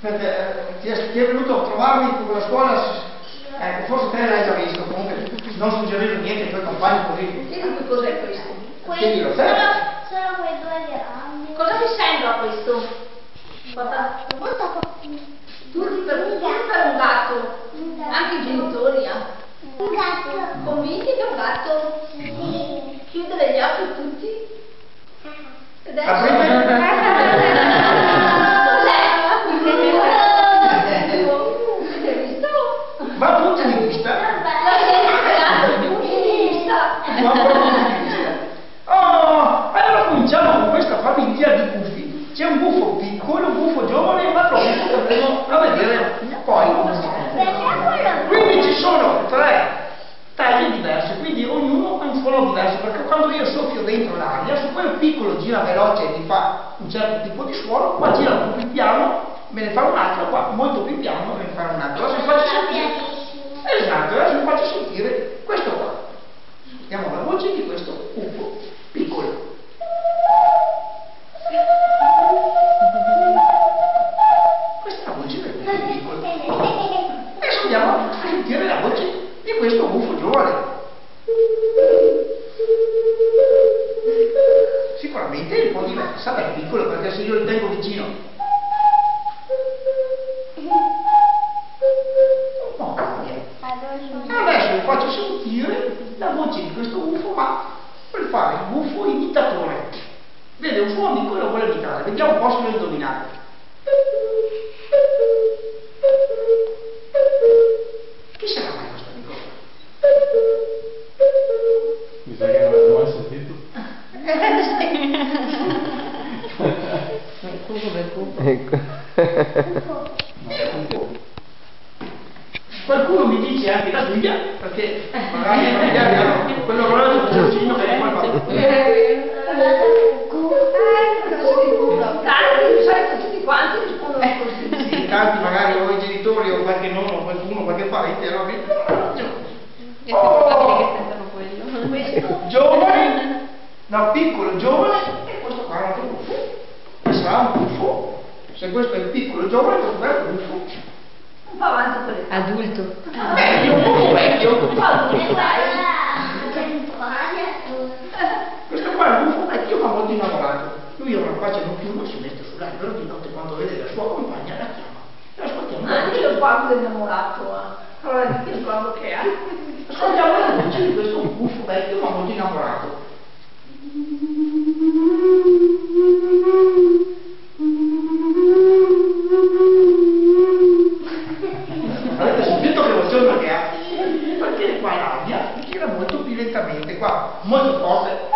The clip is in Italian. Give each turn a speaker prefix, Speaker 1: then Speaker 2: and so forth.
Speaker 1: perché ti è venuto a trovarmi con la scuola, ecco, forse te l'hai già visto, comunque non suggerire niente ai tuoi compagni così.
Speaker 2: Chiedi cos'è questo?
Speaker 1: Chiedilo,
Speaker 3: Solo quei due grandi.
Speaker 2: Cosa ti sembra questo? Guarda, tutti per un gatto, anche i genitori.
Speaker 3: Un gatto.
Speaker 2: Convinti che è un gatto?
Speaker 3: Sì.
Speaker 2: Chiudere gli occhi tutti? Ed è... Hai visto?
Speaker 1: Ma punto di vista? Ma punto di vista? Oh, allora cominciamo con questa famiglia di buffi. C'è un buffo piccolo, un buffo giovane e un altro buffo che andremo a vedere poi. Quindi ci sono 3 taglie diverse, quindi ognuno ha un suono diverso, perché quando io soffio dentro l'aria, su quel piccolo gira veloce e mi fa un certo tipo di suono, qua gira un po' più piano, me ne fa un altro, qua molto più piano, me ne fa un altro. Adesso vi faccio sentire. Esatto, adesso vi faccio sentire questo qua. Sentiamo la voce di questo UFO piccolo. Questa è la voce del UFO piccolo. Adesso andiamo a sentire la voce di questo UFO giovane. Sicuramente è un po' diversa dal piccolo, perché se io lo tengo vicino un po' cambia. Adesso vi faccio sentire la voce di questo UFO, ma per fare il UFO imitatore. Vede un suo amico e lo vuole imitare, vediamo un po' se lo indovinate. Chi sarà mai questo amico?
Speaker 4: Mi sa che non l'ho mai sentito.
Speaker 1: Ecco. Qualcuno mi dice anche la Giulia, perché magari hanno quell'orologio vicino che è qua.
Speaker 2: Tutti quanti rispondono così.
Speaker 1: Sì, tanti magari o i genitori o qualche nonno, qualcuno, qualche parente, allora
Speaker 5: È probabile che sentano quello.
Speaker 2: Questo
Speaker 1: giovane, no, piccolo, giovane, e questo qua è un altro buffo. E sarà un buffo. Se questo è il piccolo giovane, questo qua è un buffo.
Speaker 2: un po' avanti con le
Speaker 5: Adulto.
Speaker 1: Vecchio, un buffo vecchio. Questo qua è un buffo vecchio ma molto innamorato. Lui ha una faccia notturna, si mette sull'albero di notte quando vede la sua compagna la chiama. E ascoltiamo.
Speaker 2: anche lo quadro dell'innamorato. Allora di che sguardo che ha?
Speaker 1: Ascoltiamo la voce di questo buffo vecchio ma molto innamorato. Avete sentito che voce che ha? Perché qua l'aria gira molto più lentamente, qua molto forte.